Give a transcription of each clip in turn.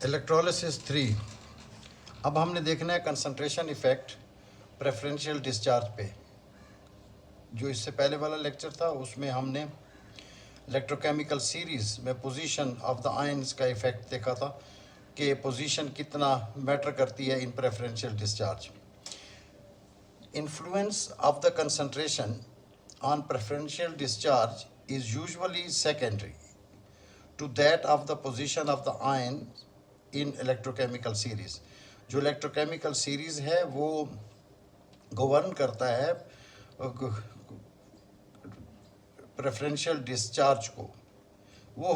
Electrolysis 3। अब हमने देखना है कंसंट्रेशन इफेक्ट प्रेफरेंशियल डिस्चार्ज पे। जो इससे पहले वाला लेक्चर था उसमें हमने इलेक्ट्रोकेमिकल सीरीज़ में पोजीशन ऑफ द आयंस का इफेक्ट देखा था कि पोजीशन कितना मैटर करती है in preferential discharge. Influence of the concentration on preferential discharge is usually secondary to that of the position of the ion in electrochemical series। जो electrochemical series है वो गवर्न करता है प्रेफरेंशियल डिस्चार्ज को, वो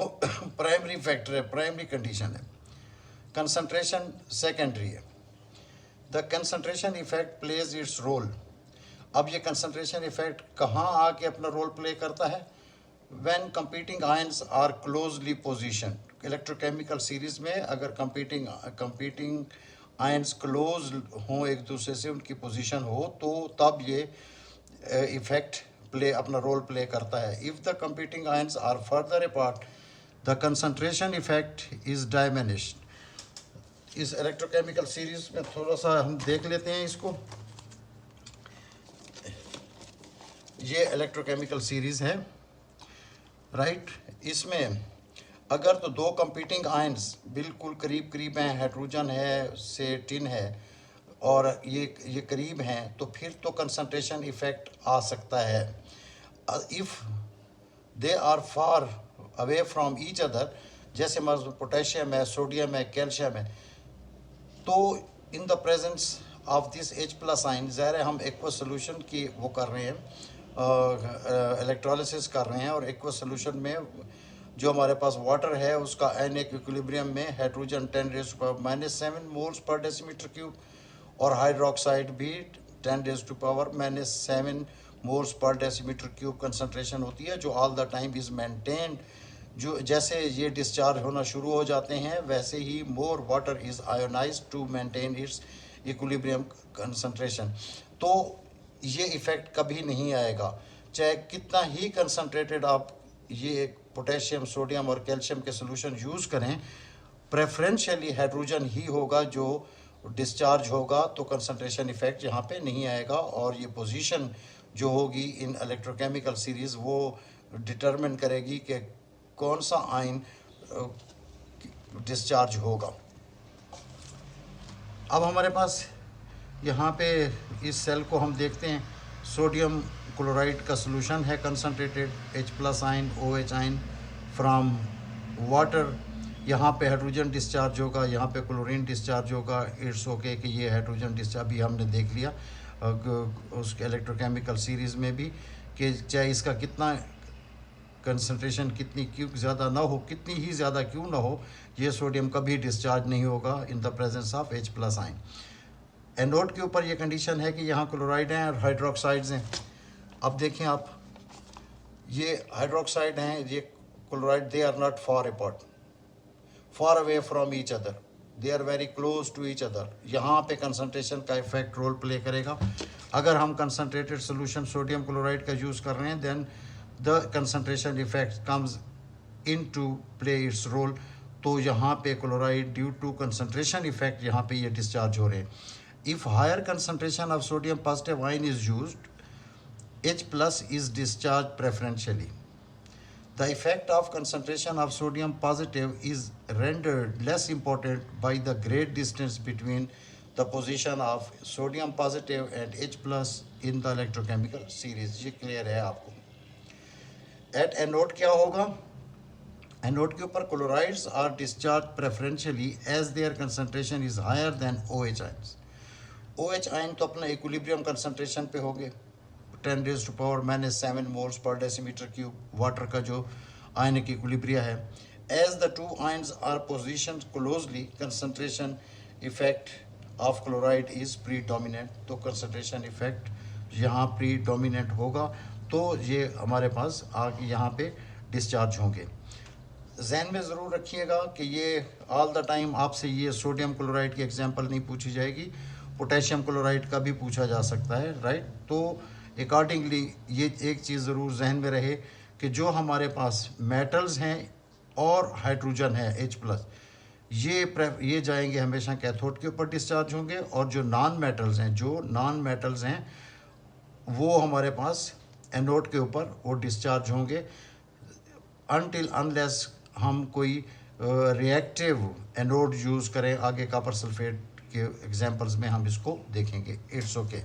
प्राइमरी फैक्टर है, primary condition है। Concentration secondary है। The concentration effect plays its role. अब ये कंसंट्रेशन इफेक्ट कहाँ आके अपना रोल प्ले करता है? When competing ions are closely positioned, electrochemical series में अगर competing ions close हों एक दूसरे से, उनकी position हो, तो तब ये effect अपना रोल प्ले करता है। If the competing ions are further apart, the concentration effect is diminished। इस electrochemical series में थोड़ा सा हम देख लेते हैं इसको। ये electrochemical series है, राइट। इसमें अगर तो दो कंपीटिंग आयंस बिल्कुल करीब करीब हैं, हाइड्रोजन है से टिन है और ये करीब हैं, तो फिर तो कंसंट्रेशन इफेक्ट आ सकता है। If they are far away from each other, जैसे पोटेशियम है, सोडियम है, कैल्शियम है, तो in the presence of this H+ ion, ज़ाहिर है हम एक्वस सोल्यूशन की वो कर रहे हैं, इलेक्ट्रोलिसिस कर रहे हैं, और एक्वस सोल्यूशन में जो हमारे पास वाटर है उसका आयनिक इक्विलिब्रियम में hydrogen 10⁻⁻⁷ moles per decimetre cube और हाइड्रोक्साइड भी 10⁻⁻⁷ moles per decimetre cube concentration होती है, जो all the time is maintained. जो जैसे ये डिस्चार्ज होना शुरू हो जाते हैं वैसे ही more water is ionised to maintain its equilibrium concentration. तो ये इफ़ेक्ट कभी नहीं आएगा, चाहे कितना ही कंसंट्रेटेड आप ये पोटेशियम, सोडियम और कैल्शियम के सोल्यूशन यूज़ करें, प्रेफरेंशियली हाइड्रोजन ही होगा जो डिस्चार्ज होगा, तो कंसंट्रेशन इफ़ेक्ट यहाँ पे नहीं आएगा। और ये पोजीशन जो होगी इन इलेक्ट्रोकेमिकल सीरीज़ वो डिटरमिन करेगी कि कौन सा आयन डिस्चार्ज होगा। अब हमारे पास यहाँ पे इस सेल को हम देखते हैं, सोडियम क्लोराइड का सोल्यूशन है concentrated H+ ion, OH ion from water. यहाँ पे हाइड्रोजन डिस्चार्ज होगा, यहाँ पे क्लोरीन डिस्चार्ज होगा। इट्स ओके कि ये हाइड्रोजन डिस्चार्ज भी हमने देख लिया उसके इलेक्ट्रोकेमिकल सीरीज़ में भी, कि चाहे इसका कितना कंसंट्रेशन कितनी क्यों ज़्यादा ना हो, कितनी ही ज़्यादा क्यों ना हो, ये सोडियम कभी डिस्चार्ज नहीं होगा इन the presence of H+ ion. Anode के ऊपर ये कंडीशन है कि यहाँ क्लोराइड हैं और हाइड्रोक्साइड्स हैं। अब देखें आप, ये हाइड्रोक्साइड हैं, ये chloride, they are not far apart, far away from each other, they are very close to each other. यहाँ पे कंसंट्रेशन का इफेक्ट रोल प्ले करेगा। अगर हम कंसंट्रेटेड सोल्यूशन सोडियम क्लोराइड का यूज़ कर रहे हैं, then the concentration effect comes in to play its role. तो यहाँ पे chloride due to concentration effect यहाँ पे ये डिस्चार्ज हो रहे हैं। If higher concentration of sodium positive ion is used, H+ is discharged preferentially. The effect of concentration of sodium positive is rendered less important by the great distance between the position of sodium positive and H+ in the electrochemical series। ये clear है आपको। At anode क्या होगा? Anode के ऊपर chlorides are discharged preferentially as their concentration is higher than OH ions। OH ion तो अपना equilibrium concentration पे हो गए, 10⁻⁻⁷ moles per decimetre cube water का जो आयनिक इक्विलिब्रिया है। As the two ions are positioned closely, concentration effect of chloride is predominant. तो concentration effect यहाँ प्रीडोमिनेंट होगा, तो ये हमारे पास आगे यहाँ पे डिस्चार्ज होंगे। जहन में ज़रूर रखिएगा कि ये ऑल द टाइम आपसे ये सोडियम क्लोराइड की एग्जांपल नहीं पूछी जाएगी, पोटेशियम क्लोराइड का भी पूछा जा सकता है, राइट। तो अकॉर्डिंगली ये एक चीज़ ज़रूर जहन में रहे कि जो हमारे पास मेटल्स हैं और हाइड्रोजन है H+, ये जाएंगे हमेशा कैथोड के ऊपर डिस्चार्ज होंगे, और जो नॉन मेटल्स हैं वो हमारे पास एनोड के ऊपर वो डिस्चार्ज होंगे, अनटिल अनलेस हम कोई रिएक्टिव एनोड यूज़ करें। आगे कॉपर सल्फेट के एग्जांपल्स में हम इसको देखेंगे। It's okay.